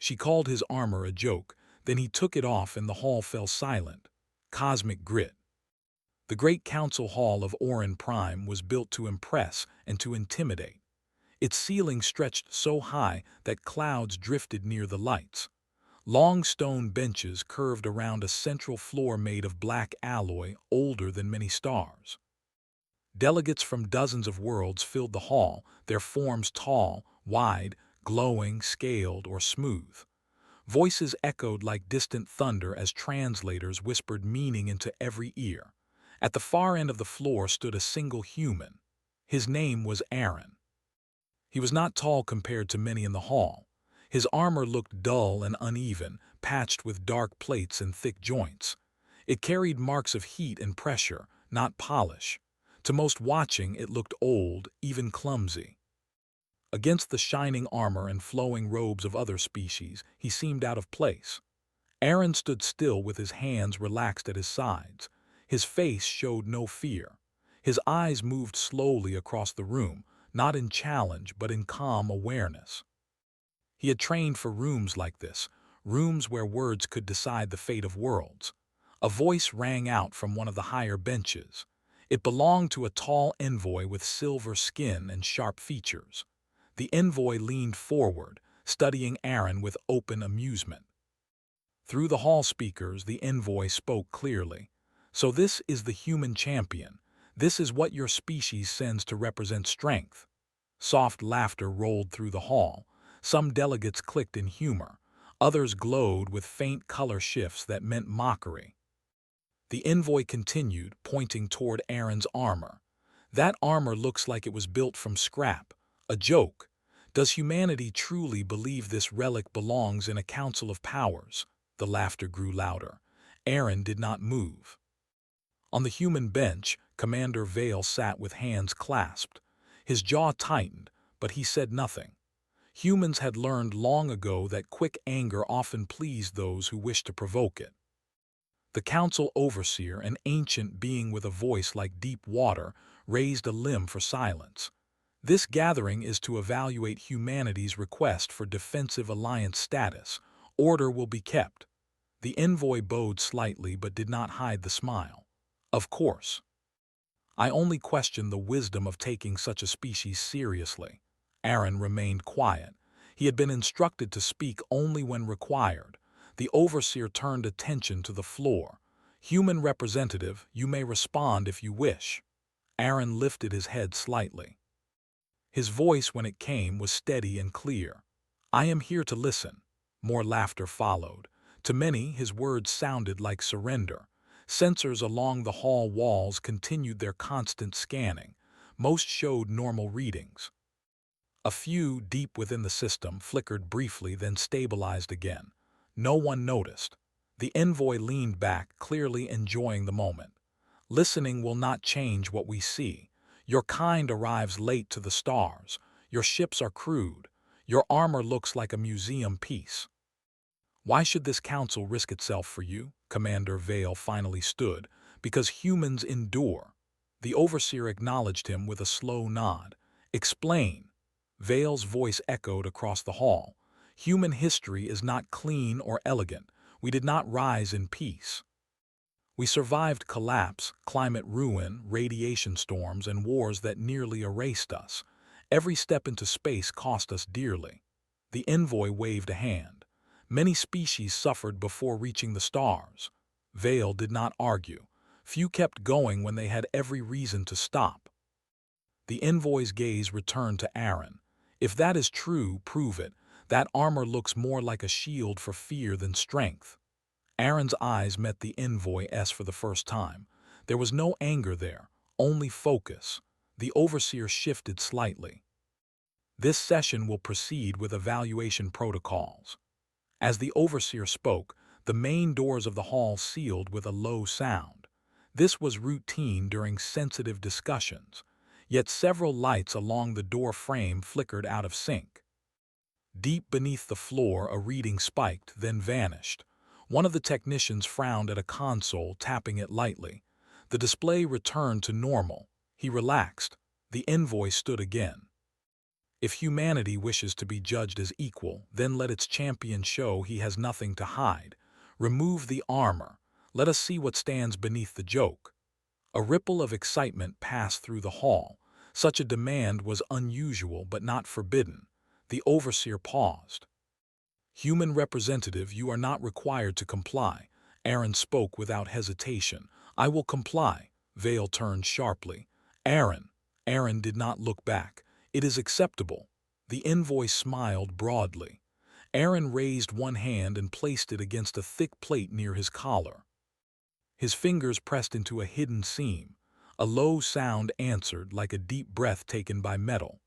She called his armor a joke, then he took it off and the hall fell silent. Cosmic grit. The great council hall of Orin Prime was built to impress and to intimidate. Its ceiling stretched so high that clouds drifted near the lights. Long stone benches curved around a central floor made of black alloy older than many stars. Delegates from dozens of worlds filled the hall, their forms tall, wide, glowing, scaled, or smooth. Voices echoed like distant thunder as translators whispered meaning into every ear. At the far end of the floor stood a single human. His name was Aaron. He was not tall compared to many in the hall. His armor looked dull and uneven, patched with dark plates and thick joints. It carried marks of heat and pressure, not polish. To most watching, it looked old, even clumsy. Against the shining armor and flowing robes of other species, he seemed out of place. Aaron stood still with his hands relaxed at his sides. His face showed no fear. His eyes moved slowly across the room, not in challenge but in calm awareness. He had trained for rooms like this, rooms where words could decide the fate of worlds. A voice rang out from one of the higher benches. It belonged to a tall envoy with silver skin and sharp features. The envoy leaned forward, studying Aaron with open amusement. Through the hall speakers, the envoy spoke clearly. "So this is the human champion. This is what your species sends to represent strength." Soft laughter rolled through the hall. Some delegates clicked in humor. Others glowed with faint color shifts that meant mockery. The envoy continued, pointing toward Aaron's armor. "That armor looks like it was built from scrap. A joke. Does humanity truly believe this relic belongs in a council of powers?" The laughter grew louder. Aaron did not move. On the human bench, Commander Vale sat with hands clasped. His jaw tightened, but he said nothing. Humans had learned long ago that quick anger often pleased those who wished to provoke it. The council overseer, an ancient being with a voice like deep water, raised a limb for silence. "This gathering is to evaluate humanity's request for defensive alliance status. Order will be kept." The envoy bowed slightly but did not hide the smile. "Of course. I only question the wisdom of taking such a species seriously." Aaron remained quiet. He had been instructed to speak only when required. The overseer turned attention to the floor. "Human representative, you may respond if you wish." Aaron lifted his head slightly. His voice, when it came, was steady and clear. "I am here to listen." More laughter followed. To many, his words sounded like surrender. Sensors along the hall walls continued their constant scanning. Most showed normal readings. A few, deep within the system, flickered briefly then stabilized again. No one noticed. The envoy leaned back, clearly enjoying the moment. "Listening will not change what we see. Your kind arrives late to the stars. Your ships are crude. Your armor looks like a museum piece. Why should this council risk itself for you?" Commander Vale finally stood. "Because humans endure." The overseer acknowledged him with a slow nod. "Explain." Vale's voice echoed across the hall. "Human history is not clean or elegant. We did not rise in peace. We survived collapse, climate ruin, radiation storms, and wars that nearly erased us. Every step into space cost us dearly." The envoy waved a hand. "Many species suffered before reaching the stars." Vale did not argue. Few kept going when they had every reason to stop. The envoy's gaze returned to Aaron. "If that is true, prove it. That armor looks more like a shield for fear than strength." Aaron's eyes met the envoy's for the first time. There was no anger there, only focus. The overseer shifted slightly. "This session will proceed with evaluation protocols." As the overseer spoke, the main doors of the hall sealed with a low sound. This was routine during sensitive discussions, yet several lights along the door frame flickered out of sync. Deep beneath the floor, a reading spiked, then vanished. One of the technicians frowned at a console, tapping it lightly. The display returned to normal. He relaxed. The envoy stood again. If humanity wishes to be judged as equal, then let its champion show he has nothing to hide. Remove the armor. Let us see what stands beneath the joke. A ripple of excitement passed through the hall. Such a demand was unusual but not forbidden. The overseer paused. Human representative, you are not required to comply. Aaron spoke without hesitation. I will comply. Vale turned sharply. Aaron. Aaron did not look back. It is acceptable. The envoy smiled broadly. Aaron raised one hand and placed it against a thick plate near his collar. His fingers pressed into a hidden seam. A low sound answered like a deep breath taken by metal.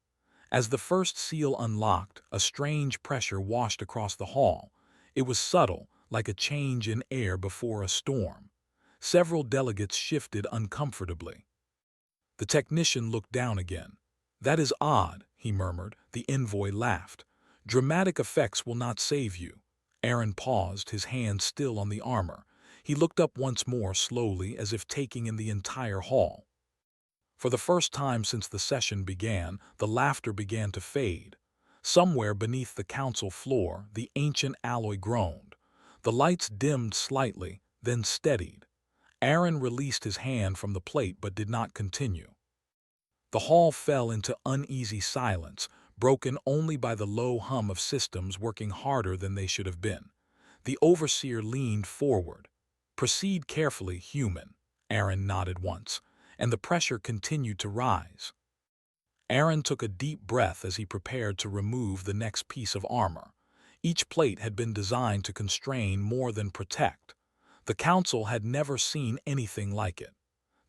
As the first seal unlocked, a strange pressure washed across the hall. It was subtle, like a change in air before a storm. Several delegates shifted uncomfortably. The technician looked down again. That is odd, he murmured. The envoy laughed. Dramatic effects will not save you. Aaron paused, his hand still on the armor. He looked up once more slowly, as if taking in the entire hall. For the first time since the session began, the laughter began to fade. Somewhere beneath the council floor, the ancient alloy groaned. The lights dimmed slightly, then steadied. Aaron released his hand from the plate but did not continue. The hall fell into uneasy silence, broken only by the low hum of systems working harder than they should have been. The overseer leaned forward. Proceed carefully, human. Aaron nodded once, and the pressure continued to rise. Aaron took a deep breath as he prepared to remove the next piece of armor. Each plate had been designed to constrain more than protect. The council had never seen anything like it.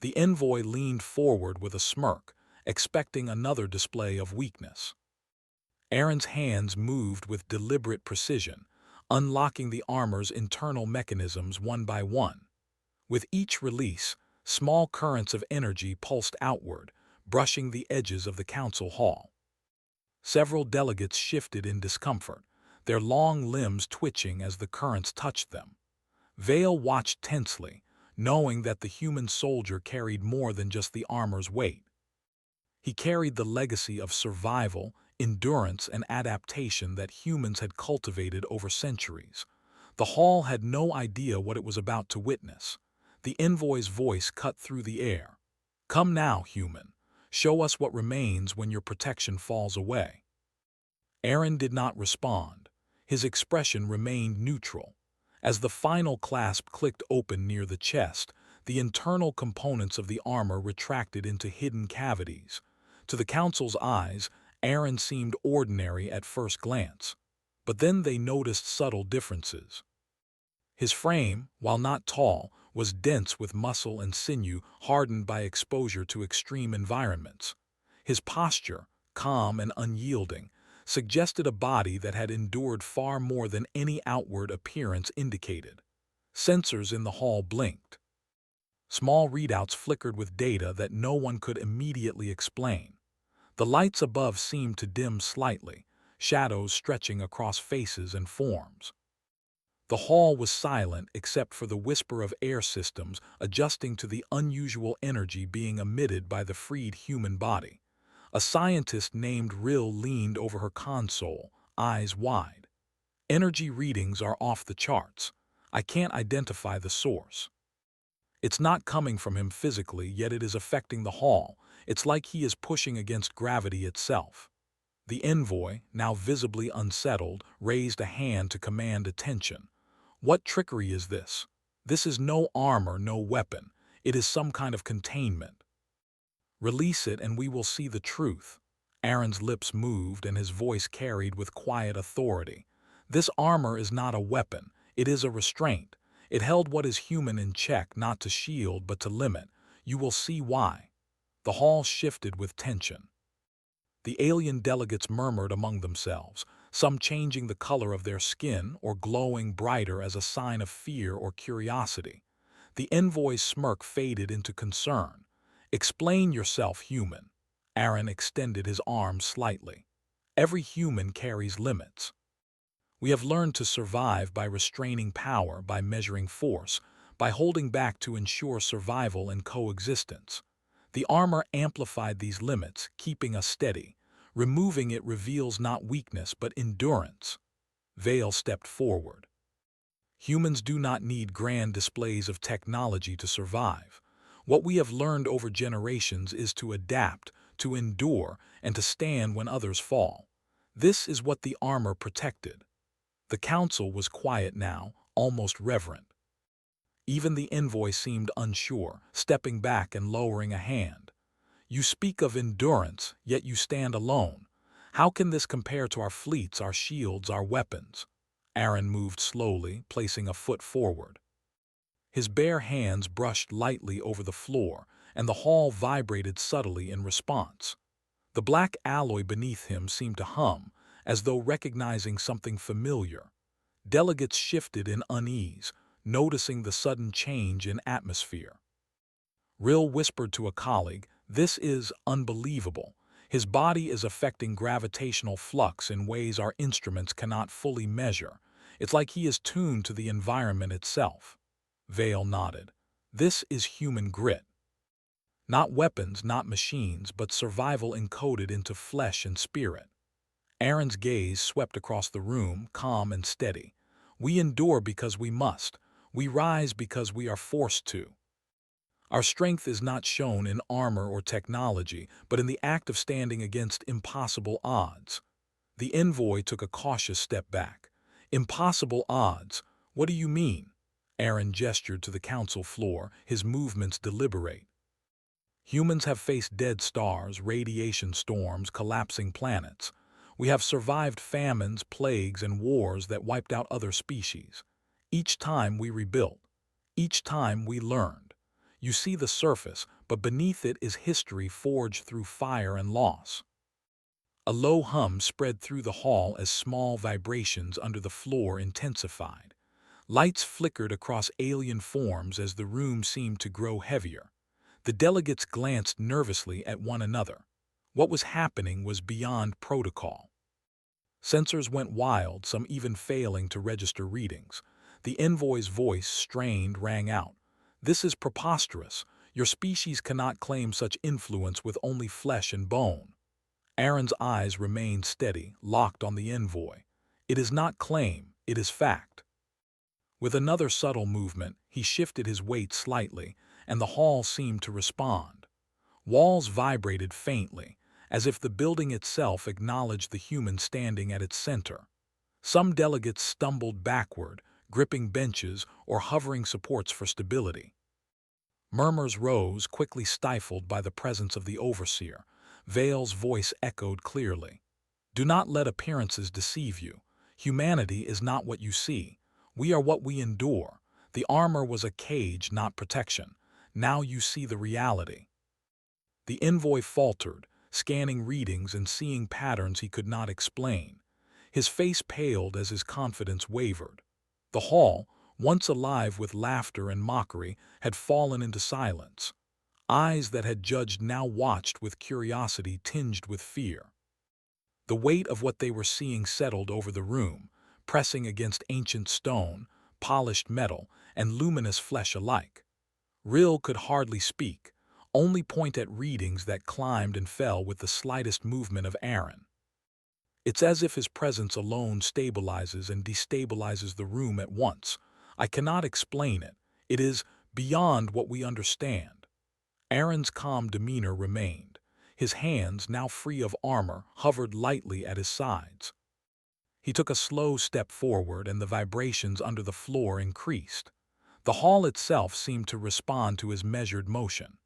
The envoy leaned forward with a smirk, expecting another display of weakness. Aaron's hands moved with deliberate precision, unlocking the armor's internal mechanisms one by one. With each release, small currents of energy pulsed outward, brushing the edges of the council hall. Several delegates shifted in discomfort, their long limbs twitching as the currents touched them. Vale watched tensely, knowing that the human soldier carried more than just the armor's weight. He carried the legacy of survival, endurance, and adaptation that humans had cultivated over centuries. The hall had no idea what it was about to witness. The envoy's voice cut through the air. Come now, human. Show us what remains when your protection falls away. Aaron did not respond. His expression remained neutral. As the final clasp clicked open near the chest, the internal components of the armor retracted into hidden cavities. To the council's eyes, Aaron seemed ordinary at first glance, but then they noticed subtle differences. His frame, while not tall, was dense with muscle and sinew hardened by exposure to extreme environments. His posture, calm and unyielding, suggested a body that had endured far more than any outward appearance indicated. Sensors in the hall blinked. Small readouts flickered with data that no one could immediately explain. The lights above seemed to dim slightly, shadows stretching across faces and forms. The hall was silent except for the whisper of air systems adjusting to the unusual energy being emitted by the freed human body. A scientist named Rill leaned over her console, eyes wide. Energy readings are off the charts. I can't identify the source. It's not coming from him physically, yet it is affecting the hall. It's like he is pushing against gravity itself. The envoy, now visibly unsettled, raised a hand to command attention. What trickery is this? This is no armor, no weapon. It is some kind of containment. Release it and we will see the truth. Aaron's lips moved and his voice carried with quiet authority. This armor is not a weapon. It is a restraint. It held what is human in check, not to shield but to limit. You will see why. The hall shifted with tension. The alien delegates murmured among themselves, some changing the color of their skin or glowing brighter as a sign of fear or curiosity. The envoy's smirk faded into concern. Explain yourself, human. Aaron extended his arm slightly. Every human carries limits. We have learned to survive by restraining power, by measuring force, by holding back to ensure survival and coexistence. The armor amplified these limits, keeping us steady. Removing it reveals not weakness but endurance. Vale stepped forward. Humans do not need grand displays of technology to survive. What we have learned over generations is to adapt, to endure, and to stand when others fall. This is what the armor protected. The council was quiet now, almost reverent. Even the envoy seemed unsure, stepping back and lowering a hand. You speak of endurance, yet you stand alone. How can this compare to our fleets, our shields, our weapons? Aaron moved slowly, placing a foot forward. His bare hands brushed lightly over the floor, and the hall vibrated subtly in response. The black alloy beneath him seemed to hum, as though recognizing something familiar. Delegates shifted in unease, noticing the sudden change in atmosphere. Rill whispered to a colleague, "This is unbelievable. His body is affecting gravitational flux in ways our instruments cannot fully measure. It's like he is tuned to the environment itself." Vale nodded. "This is human grit. Not weapons, not machines, but survival encoded into flesh and spirit." Aaron's gaze swept across the room, calm and steady. "We endure because we must. We rise because we are forced to. Our strength is not shown in armor or technology, but in the act of standing against impossible odds." The envoy took a cautious step back. "Impossible odds? What do you mean?" Aaron gestured to the council floor, his movements deliberate. "Humans have faced dead stars, radiation storms, collapsing planets. We have survived famines, plagues, and wars that wiped out other species. Each time we rebuilt. Each time we learned. You see the surface, but beneath it is history forged through fire and loss." A low hum spread through the hall as small vibrations under the floor intensified. Lights flickered across alien forms as the room seemed to grow heavier. The delegates glanced nervously at one another. What was happening was beyond protocol. Sensors went wild, some even failing to register readings. The envoy's voice, strained, rang out. "This is preposterous. Your species cannot claim such influence with only flesh and bone." Aaron's eyes remained steady, locked on the envoy. "It is not claim, it is fact." With another subtle movement, he shifted his weight slightly, and the hall seemed to respond. Walls vibrated faintly, as if the building itself acknowledged the human standing at its center. Some delegates stumbled backward, gripping benches or hovering supports for stability. Murmurs rose, quickly stifled by the presence of the overseer. Vale's voice echoed clearly. "Do not let appearances deceive you. Humanity is not what you see. We are what we endure. The armor was a cage, not protection. Now you see the reality." The envoy faltered, scanning readings and seeing patterns he could not explain. His face paled as his confidence wavered. The hall, once alive with laughter and mockery, had fallen into silence. Eyes that had judged now watched with curiosity tinged with fear. The weight of what they were seeing settled over the room, pressing against ancient stone, polished metal, and luminous flesh alike. Rill could hardly speak, only point at readings that climbed and fell with the slightest movement of Aaron. It's as if his presence alone stabilizes and destabilizes the room at once. "I cannot explain it. It is beyond what we understand." Aaron's calm demeanor remained. His hands, now free of armor, hovered lightly at his sides. He took a slow step forward, and the vibrations under the floor increased. The hall itself seemed to respond to his measured motion.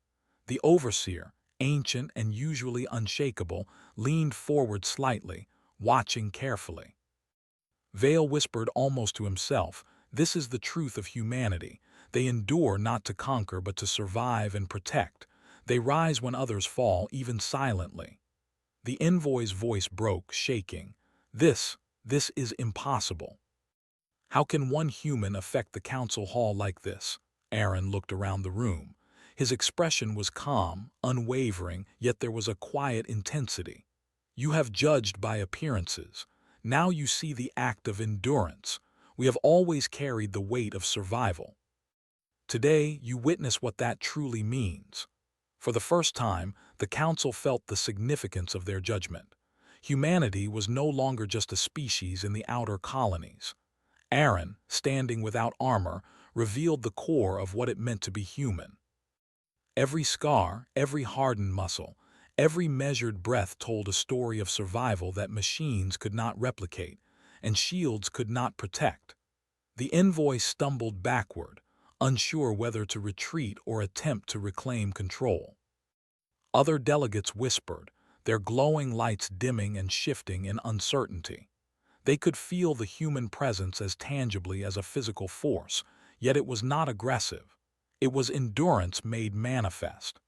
The overseer, ancient and usually unshakable, leaned forward slightly, watching carefully. Vale whispered almost to himself, "This is the truth of humanity. They endure not to conquer but to survive and protect. They rise when others fall, even silently." The envoy's voice broke, shaking. This is impossible. How can one human affect the council hall like this?" Aaron looked around the room. His expression was calm, unwavering, yet there was a quiet intensity. "You have judged by appearances. Now you see the act of endurance. We have always carried the weight of survival. Today, you witness what that truly means." For the first time, the council felt the significance of their judgment. Humanity was no longer just a species in the outer colonies. Aaron, standing without armor, revealed the core of what it meant to be human. Every scar, every hardened muscle, every measured breath told a story of survival that machines could not replicate, and shields could not protect. The envoy stumbled backward, unsure whether to retreat or attempt to reclaim control. Other delegates whispered, their glowing lights dimming and shifting in uncertainty. They could feel the human presence as tangibly as a physical force, yet it was not aggressive. It was endurance made manifest.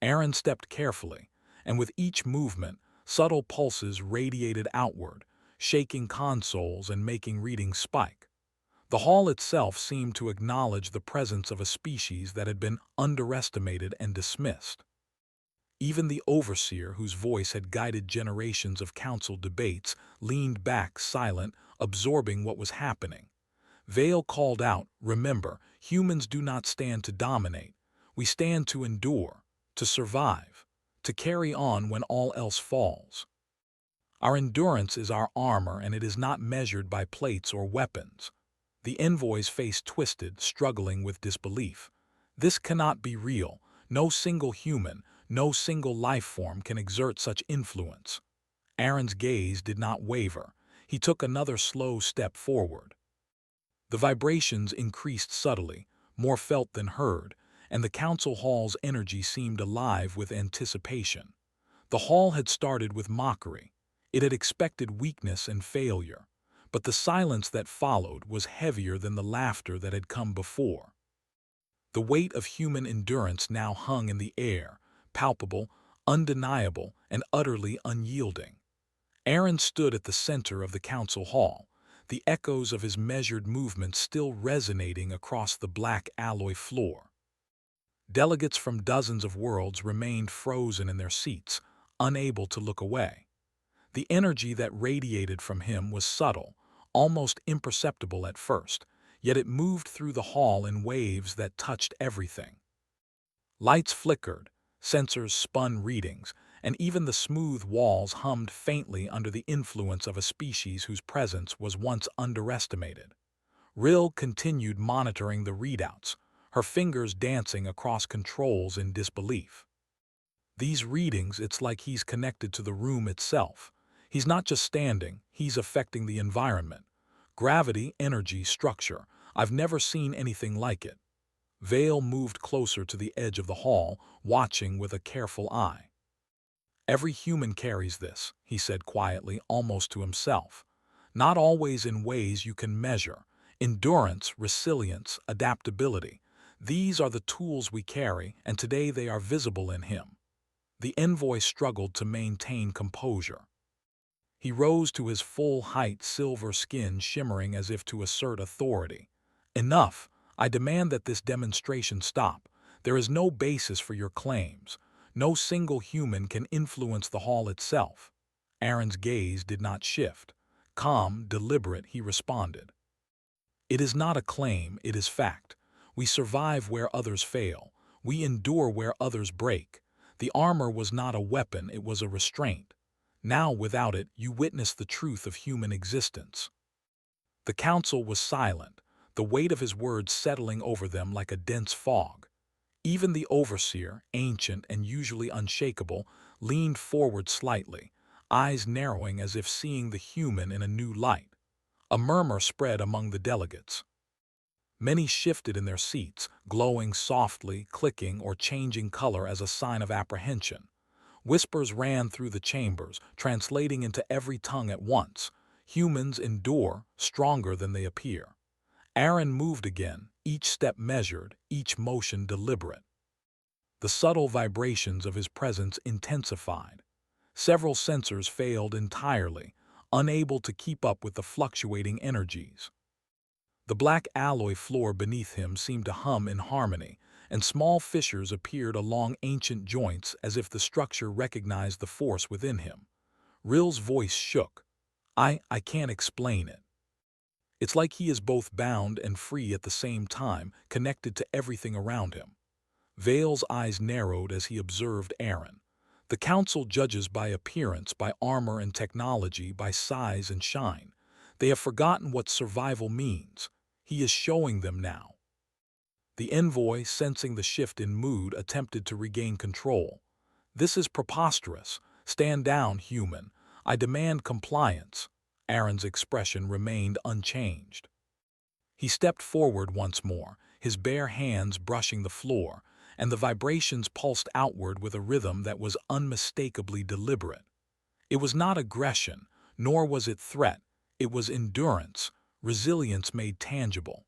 Aaron stepped carefully, and with each movement, subtle pulses radiated outward, shaking consoles and making readings spike. The hall itself seemed to acknowledge the presence of a species that had been underestimated and dismissed. Even the overseer, whose voice had guided generations of council debates, leaned back silent, absorbing what was happening. Vale called out, "Remember, humans do not stand to dominate. We stand to endure, to survive, to carry on when all else falls. Our endurance is our armor, and it is not measured by plates or weapons." The envoy's face twisted, struggling with disbelief. This cannot be real. No single human, no single life form can exert such influence. Aaron's gaze did not waver. He took another slow step forward. The vibrations increased subtly, more felt than heard, and the council hall's energy seemed alive with anticipation. The hall had started with mockery. It had expected weakness and failure. But the silence that followed was heavier than the laughter that had come before. The weight of human endurance now hung in the air, palpable, undeniable, and utterly unyielding. Aaron stood at the center of the council hall, the echoes of his measured movements still resonating across the black alloy floor. Delegates from dozens of worlds remained frozen in their seats, unable to look away. The energy that radiated from him was subtle, almost imperceptible at first, yet it moved through the hall in waves that touched everything. Lights flickered, sensors spun readings, and even the smooth walls hummed faintly under the influence of a species whose presence was once underestimated. Rill continued monitoring the readouts, her fingers dancing across controls in disbelief. These readings, it's like he's connected to the room itself. He's not just standing, he's affecting the environment. Gravity, energy, structure. I've never seen anything like it. Vale moved closer to the edge of the hall, watching with a careful eye. "Every human carries this," he said quietly, almost to himself. "Not always in ways you can measure. Endurance, resilience, adaptability. These are the tools we carry, and today they are visible in him." The envoy struggled to maintain composure. He rose to his full height, silver skin shimmering as if to assert authority. "Enough! I demand that this demonstration stop. There is no basis for your claims. No single human can influence the hall itself." Aaron's gaze did not shift. Calm, deliberate, he responded. "It is not a claim, it is fact. We survive where others fail. We endure where others break. The armor was not a weapon, it was a restraint. Now, without it, you witness the truth of human existence." The council was silent, the weight of his words settling over them like a dense fog. Even the overseer, ancient and usually unshakable, leaned forward slightly, eyes narrowing as if seeing the human in a new light. A murmur spread among the delegates. Many shifted in their seats, glowing softly, clicking, or changing color as a sign of apprehension. Whispers ran through the chambers, translating into every tongue at once. Humans endure, stronger than they appear. Aaron moved again, each step measured, each motion deliberate. The subtle vibrations of his presence intensified. Several sensors failed entirely, unable to keep up with the fluctuating energies. The black alloy floor beneath him seemed to hum in harmony, and small fissures appeared along ancient joints as if the structure recognized the force within him. Rill's voice shook. I can't explain it. It's like he is both bound and free at the same time, connected to everything around him." Vale's eyes narrowed as he observed Aaron. The council judges by appearance, by armor and technology, by size and shine. They have forgotten what survival means. He is showing them now. The envoy, sensing the shift in mood, attempted to regain control. This is preposterous. Stand down, human. I demand compliance. Aaron's expression remained unchanged. He stepped forward once more, his bare hands brushing the floor, and the vibrations pulsed outward with a rhythm that was unmistakably deliberate. It was not aggression, nor was it threat. It was endurance, resilience made tangible.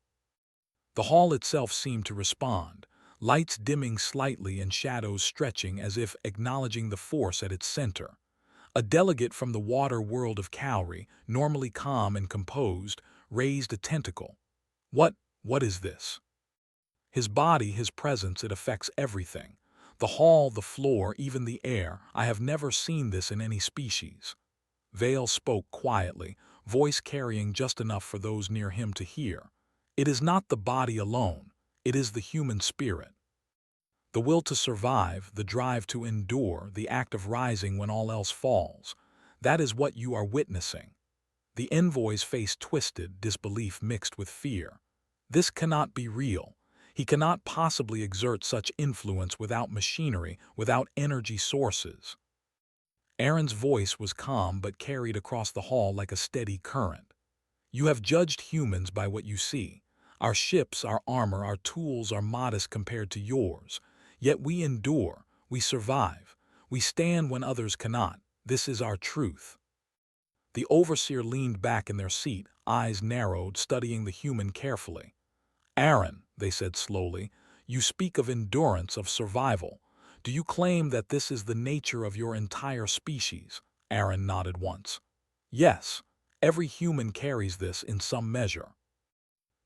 The hall itself seemed to respond, lights dimming slightly and shadows stretching as if acknowledging the force at its center. A delegate from the water world of Cowrie, normally calm and composed, raised a tentacle. What is this? His body, his presence, it affects everything. The hall, the floor, even the air. I have never seen this in any species. Vale spoke quietly, voice carrying just enough for those near him to hear. It is not the body alone. It is the human spirit. The will to survive, the drive to endure, the act of rising when all else falls. That is what you are witnessing. The envoy's face twisted, disbelief mixed with fear. This cannot be real. He cannot possibly exert such influence without machinery, without energy sources. Aaron's voice was calm but carried across the hall like a steady current. You have judged humans by what you see. Our ships, our armor, our tools are modest compared to yours. Yet we endure, we survive, we stand when others cannot. This is our truth. The overseer leaned back in their seat, eyes narrowed, studying the human carefully. Aaron, they said slowly, you speak of endurance, of survival. Do you claim that this is the nature of your entire species? Aaron nodded once. Yes, every human carries this in some measure.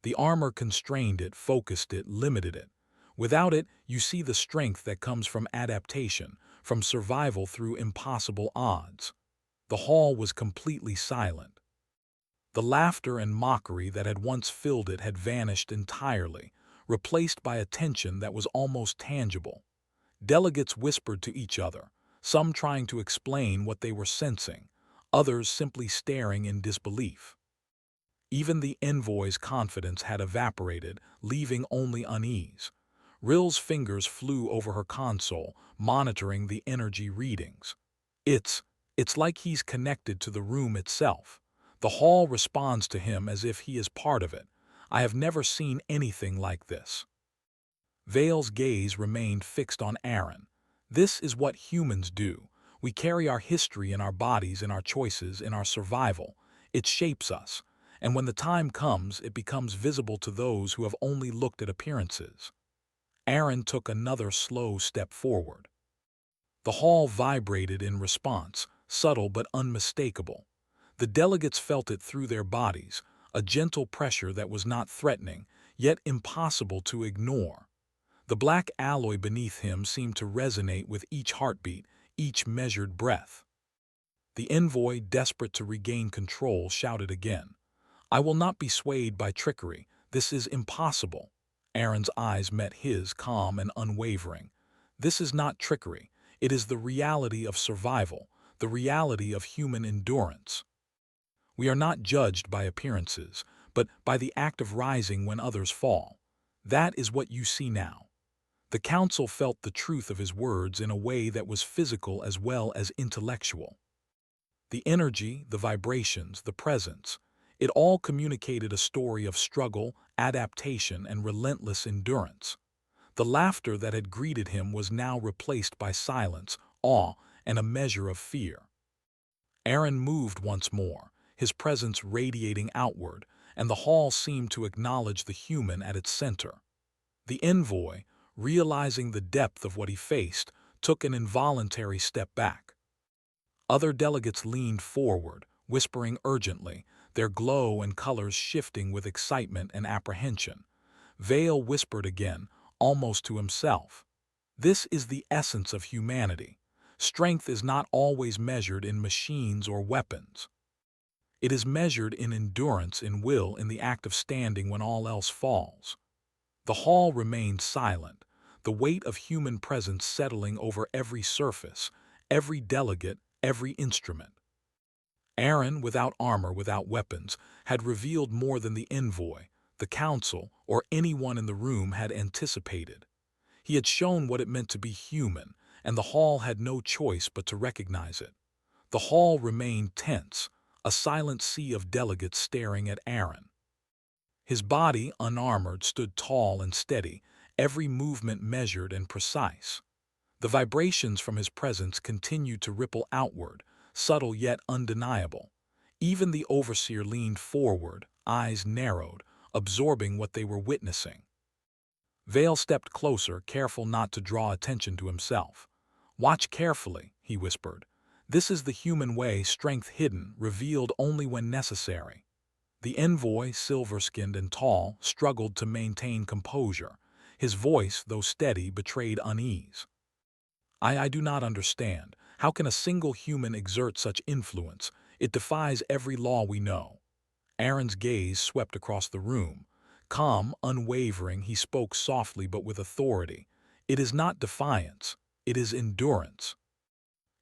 The armor constrained it, focused it, limited it. Without it, you see the strength that comes from adaptation, from survival through impossible odds. The hall was completely silent. The laughter and mockery that had once filled it had vanished entirely, replaced by a tension that was almost tangible. Delegates whispered to each other, some trying to explain what they were sensing, others simply staring in disbelief. Even the envoy's confidence had evaporated, leaving only unease. Rill's fingers flew over her console, monitoring the energy readings. It's like he's connected to the room itself. The hall responds to him as if he is part of it. I have never seen anything like this. Vale's gaze remained fixed on Aaron. This is what humans do. We carry our history in our bodies, in our choices, in our survival. It shapes us. And when the time comes, it becomes visible to those who have only looked at appearances. Aaron took another slow step forward. The hall vibrated in response, subtle but unmistakable. The delegates felt it through their bodies, a gentle pressure that was not threatening, yet impossible to ignore. The black alloy beneath him seemed to resonate with each heartbeat, each measured breath. The envoy, desperate to regain control, shouted again. I will not be swayed by trickery. This is impossible. Aaron's eyes met his, calm and unwavering. This is not trickery. It is the reality of survival, the reality of human endurance. We are not judged by appearances, but by the act of rising when others fall. That is what you see now. The council felt the truth of his words in a way that was physical as well as intellectual. The energy, the vibrations, the presence, it all communicated a story of struggle, adaptation, and relentless endurance. The laughter that had greeted him was now replaced by silence, awe, and a measure of fear. Aaron moved once more, his presence radiating outward, and the hall seemed to acknowledge the human at its center. The envoy, realizing the depth of what he faced, took an involuntary step back. Other delegates leaned forward, whispering urgently, their glow and colors shifting with excitement and apprehension. Vale whispered again, almost to himself. This is the essence of humanity. Strength is not always measured in machines or weapons. It is measured in endurance, in will, in the act of standing when all else falls. The hall remained silent, the weight of human presence settling over every surface, every delegate, every instrument. Aaron, without armor, without weapons, had revealed more than the envoy, the council, or anyone in the room had anticipated. He had shown what it meant to be human, and the hall had no choice but to recognize it. The hall remained tense, a silent sea of delegates staring at Aaron. His body, unarmored, stood tall and steady, every movement measured and precise. The vibrations from his presence continued to ripple outward, subtle yet undeniable. Even the overseer leaned forward, eyes narrowed, absorbing what they were witnessing. Vale stepped closer, careful not to draw attention to himself. "Watch carefully," he whispered. "This is the human way, strength hidden, revealed only when necessary." The envoy, silver-skinned and tall, struggled to maintain composure. His voice, though steady, betrayed unease. I do not understand. How can a single human exert such influence? It defies every law we know." Aaron's gaze swept across the room. Calm, unwavering, he spoke softly but with authority. "It is not defiance. It is endurance.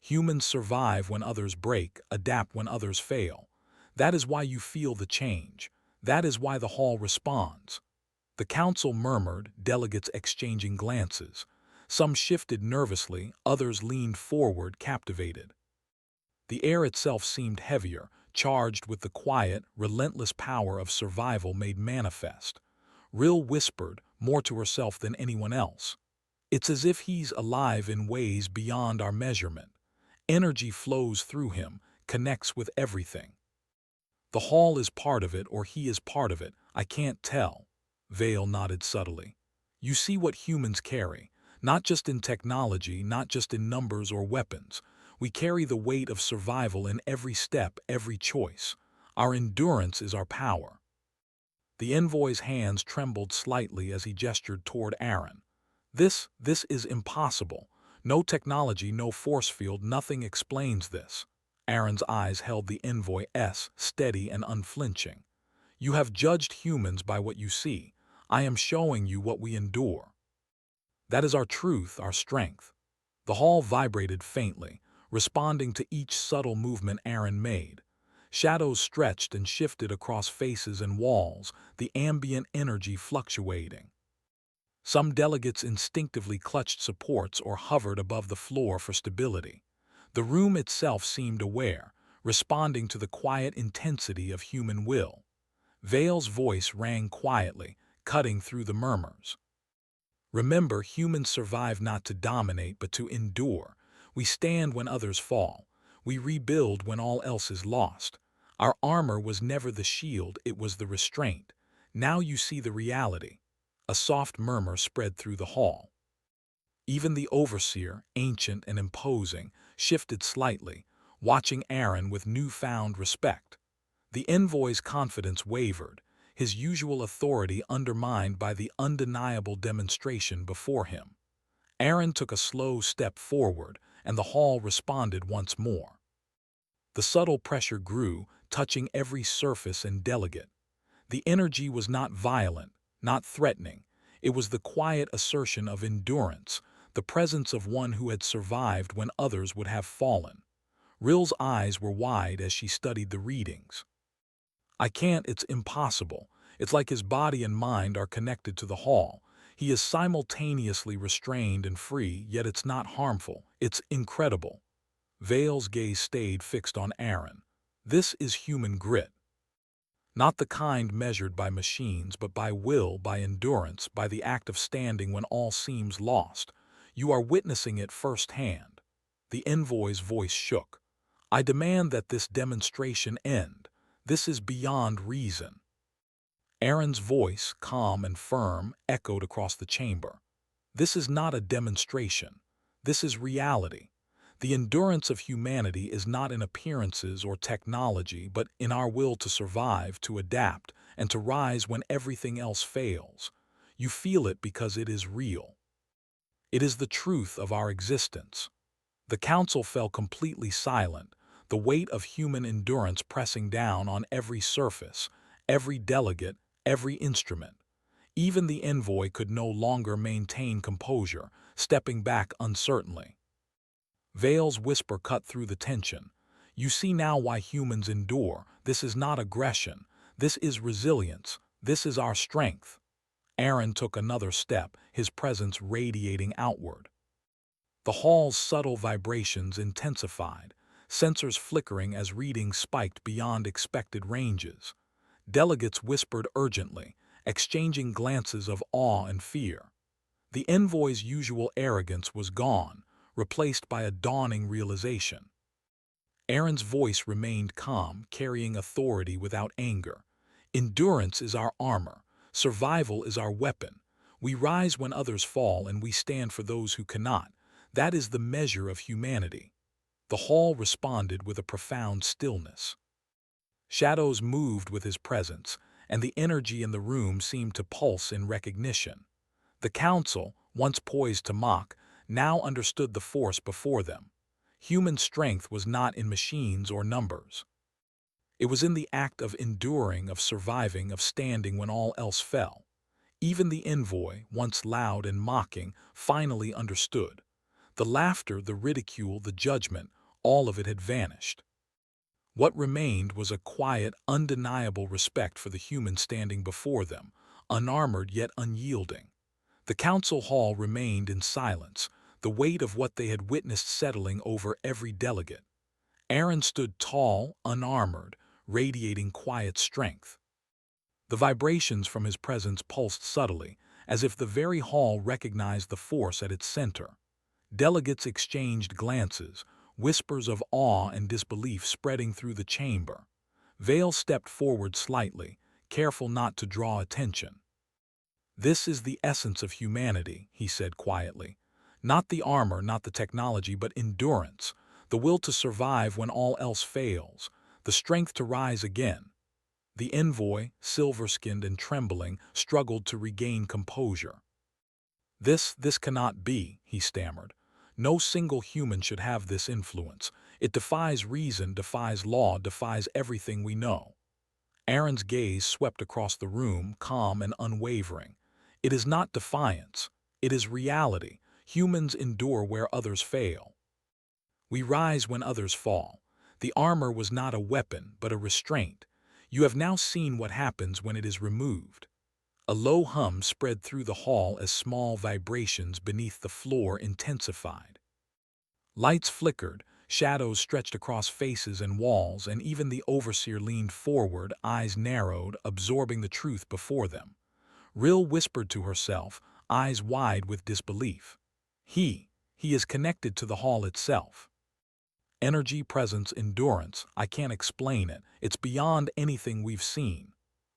Humans survive when others break, adapt when others fail. That is why you feel the change. That is why the hall responds." The council murmured, delegates exchanging glances. Some shifted nervously, others leaned forward, captivated. The air itself seemed heavier, charged with the quiet, relentless power of survival made manifest. Rill whispered, more to herself than anyone else. "It's as if he's alive in ways beyond our measurement. Energy flows through him, connects with everything. The hall is part of it, or he is part of it. I can't tell." Vale nodded subtly. "You see what humans carry, not just in technology, not just in numbers or weapons. We carry the weight of survival in every step, every choice. Our endurance is our power." The envoy's hands trembled slightly as he gestured toward Aaron. This is impossible. No technology, no force field, nothing explains this." Aaron's eyes held the envoy's, steady and unflinching. "You have judged humans by what you see. I am showing you what we endure. That is our truth, our strength." The hall vibrated faintly, responding to each subtle movement Aaron made. Shadows stretched and shifted across faces and walls, the ambient energy fluctuating. Some delegates instinctively clutched supports or hovered above the floor for stability. The room itself seemed aware, responding to the quiet intensity of human will. Vale's voice rang quietly, cutting through the murmurs. "Remember, humans survive not to dominate but to endure. We stand when others fall. We rebuild when all else is lost. Our armor was never the shield, it was the restraint. Now you see the reality." A soft murmur spread through the hall. Even the overseer, ancient and imposing, shifted slightly, watching Aaron with newfound respect. The envoy's confidence wavered, his usual authority undermined by the undeniable demonstration before him. Aaron took a slow step forward, and the hall responded once more. The subtle pressure grew, touching every surface and delegate. The energy was not violent, not threatening. It was the quiet assertion of endurance, the presence of one who had survived when others would have fallen. Rill's eyes were wide as she studied the readings. "I can't, it's impossible. It's like his body and mind are connected to the hall. He is simultaneously restrained and free, yet it's not harmful. It's incredible." Vale's gaze stayed fixed on Aaron. "This is human grit. Not the kind measured by machines, but by will, by endurance, by the act of standing when all seems lost. You are witnessing it firsthand." The envoy's voice shook. "I demand that this demonstration end. This is beyond reason." Aaron's voice, calm and firm, echoed across the chamber. "This is not a demonstration. This is reality. The endurance of humanity is not in appearances or technology, but in our will to survive, to adapt, and to rise when everything else fails. You feel it because it is real. It is the truth of our existence." The council fell completely silent, the weight of human endurance pressing down on every surface, every delegate, every instrument. Even the envoy could no longer maintain composure, stepping back uncertainly. Vale's whisper cut through the tension. You see now why humans endure. This is not aggression. This is resilience. This is our strength. Aaron took another step, his presence radiating outward. The hall's subtle vibrations intensified, sensors flickering as readings spiked beyond expected ranges. Delegates whispered urgently, exchanging glances of awe and fear. The envoy's usual arrogance was gone, replaced by a dawning realization. Aaron's voice remained calm, carrying authority without anger. Endurance is our armor. Survival is our weapon. We rise when others fall, and we stand for those who cannot. That is the measure of humanity. The hall responded with a profound stillness. Shadows moved with his presence, and the energy in the room seemed to pulse in recognition. The council, once poised to mock, now understood the force before them. Human strength was not in machines or numbers. It was in the act of enduring, of surviving, of standing when all else fell. Even the envoy, once loud and mocking, finally understood. The laughter, the ridicule, the judgment, all of it had vanished. What remained was a quiet, undeniable respect for the human standing before them, unarmored yet unyielding. The council hall remained in silence, the weight of what they had witnessed settling over every delegate. Aaron stood tall, unarmored, radiating quiet strength. The vibrations from his presence pulsed subtly, as if the very hall recognized the force at its center. Delegates exchanged glances, whispers of awe and disbelief spreading through the chamber. Vale stepped forward slightly, careful not to draw attention. "This is the essence of humanity," he said quietly. "Not the armor, not the technology, but endurance, the will to survive when all else fails, the strength to rise again." The envoy, silver-skinned and trembling, struggled to regain composure. This cannot be," he stammered. "No single human should have this influence. It defies reason, defies law, defies everything we know." Aaron's gaze swept across the room, calm and unwavering. "It is not defiance. It is reality. Humans endure where others fail. We rise when others fall. The armor was not a weapon, but a restraint. You have now seen what happens when it is removed." A low hum spread through the hall as small vibrations beneath the floor intensified. Lights flickered, shadows stretched across faces and walls, and even the overseer leaned forward, eyes narrowed, absorbing the truth before them. Rill whispered to herself, eyes wide with disbelief. He is connected to the hall itself. Energy, presence, endurance, I can't explain it. It's beyond anything we've seen.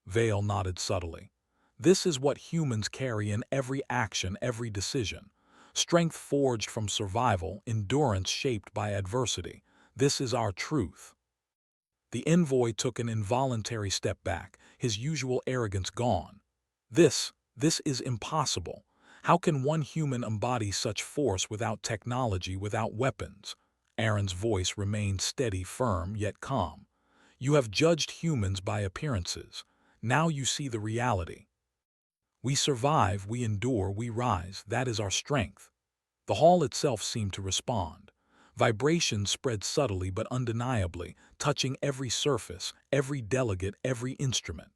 Vale nodded subtly. This is what humans carry in every action, every decision. Strength forged from survival, endurance shaped by adversity. This is our truth. The envoy took an involuntary step back, his usual arrogance gone. This is impossible. How can one human embody such force without technology, without weapons? Aaron's voice remained steady, firm, yet calm. You have judged humans by appearances. Now you see the reality. We survive, we endure, we rise. That is our strength. The hall itself seemed to respond. Vibrations spread subtly but undeniably, touching every surface, every delegate, every instrument.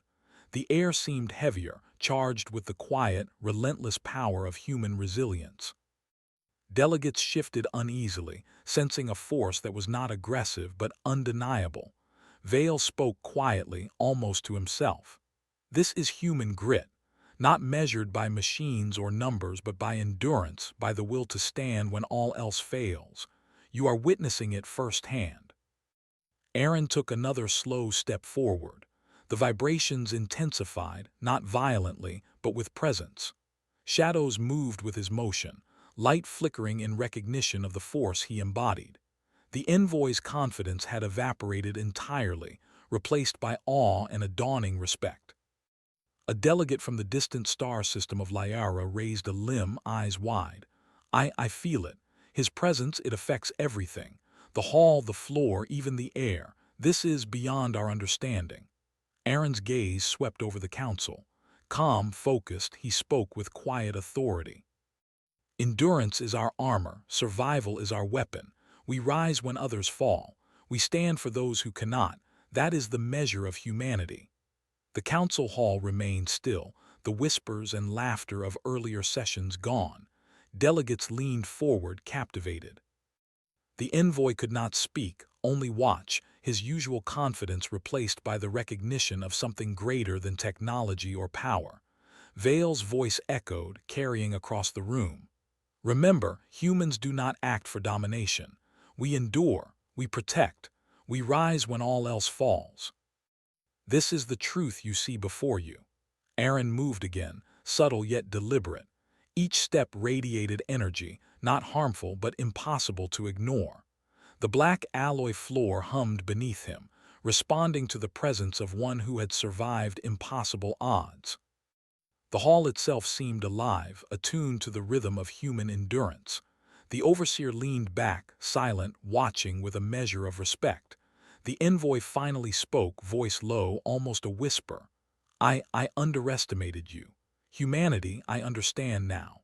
The air seemed heavier, charged with the quiet, relentless power of human resilience. Delegates shifted uneasily, sensing a force that was not aggressive but undeniable. Vale spoke quietly, almost to himself. This is human grit. Not measured by machines or numbers, but by endurance, by the will to stand when all else fails. You are witnessing it firsthand. Aaron took another slow step forward. The vibrations intensified, not violently, but with presence. Shadows moved with his motion, light flickering in recognition of the force he embodied. The envoy's confidence had evaporated entirely, replaced by awe and a dawning respect. A delegate from the distant star system of Lyra raised a limb, eyes wide. I feel it. His presence, it affects everything. The hall, the floor, even the air. This is beyond our understanding." Aaron's gaze swept over the council. Calm, focused, he spoke with quiet authority. "Endurance is our armor. Survival is our weapon. We rise when others fall. We stand for those who cannot. That is the measure of humanity. The council hall remained still, the whispers and laughter of earlier sessions gone. Delegates leaned forward, captivated. The envoy could not speak, only watch, his usual confidence replaced by the recognition of something greater than technology or power. Vale's voice echoed, carrying across the room. Remember, humans do not act for domination. We endure, we protect, we rise when all else falls. This is the truth you see before you. Aaron moved again, subtle yet deliberate. Each step radiated energy, not harmful but impossible to ignore. The black alloy floor hummed beneath him, responding to the presence of one who had survived impossible odds. The hall itself seemed alive, attuned to the rhythm of human endurance. The overseer leaned back, silent, watching with a measure of respect. The envoy finally spoke, voice low, almost a whisper. I underestimated you. Humanity, I understand now.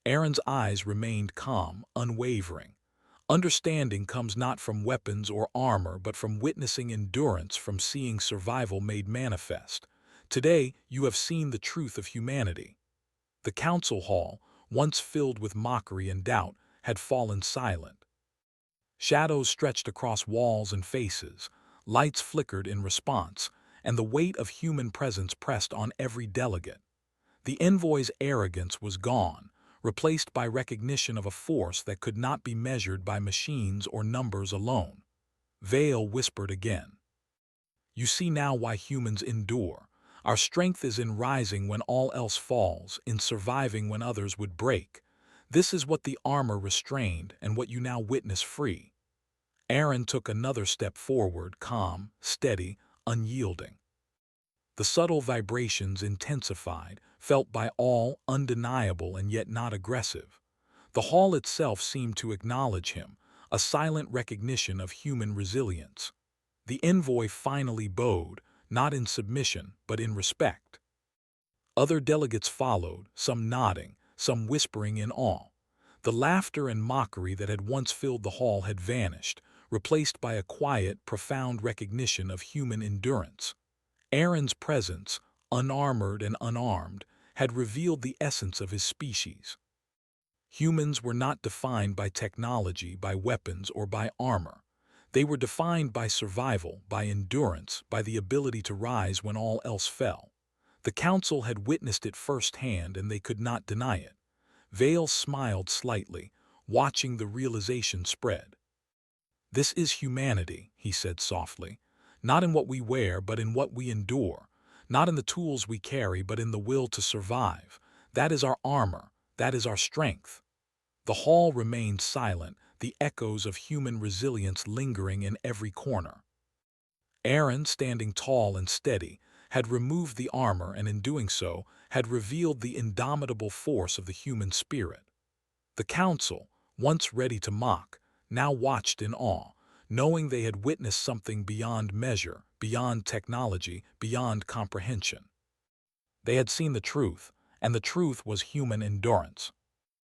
Aaron's eyes remained calm, unwavering. Understanding comes not from weapons or armor, but from witnessing endurance, from seeing survival made manifest. Today, you have seen the truth of humanity. The council hall, once filled with mockery and doubt, had fallen silent. Shadows stretched across walls and faces, lights flickered in response, and the weight of human presence pressed on every delegate. The envoy's arrogance was gone, replaced by recognition of a force that could not be measured by machines or numbers alone. Vale whispered again. You see now why humans endure. Our strength is in rising when all else falls, in surviving when others would break. This is what the armor restrained and what you now witness free. Aaron took another step forward, calm, steady, unyielding. The subtle vibrations intensified, felt by all, undeniable and yet not aggressive. The hall itself seemed to acknowledge him, a silent recognition of human resilience. The envoy finally bowed, not in submission, but in respect. Other delegates followed, some nodding, some whispering in awe. The laughter and mockery that had once filled the hall had vanished, replaced by a quiet, profound recognition of human endurance. Aaron's presence, unarmored and unarmed, had revealed the essence of his species. Humans were not defined by technology, by weapons, or by armor. They were defined by survival, by endurance, by the ability to rise when all else fell. The council had witnessed it firsthand, and they could not deny it. Vale smiled slightly, watching the realization spread. This is humanity, he said softly. Not in what we wear, but in what we endure. Not in the tools we carry, but in the will to survive. That is our armor. That is our strength. The hall remained silent, the echoes of human resilience lingering in every corner. Aaron, standing tall and steady, had removed the armor and in doing so had revealed the indomitable force of the human spirit. The council, once ready to mock, now watched in awe, knowing they had witnessed something beyond measure, beyond technology, beyond comprehension. They had seen the truth, and the truth was human endurance.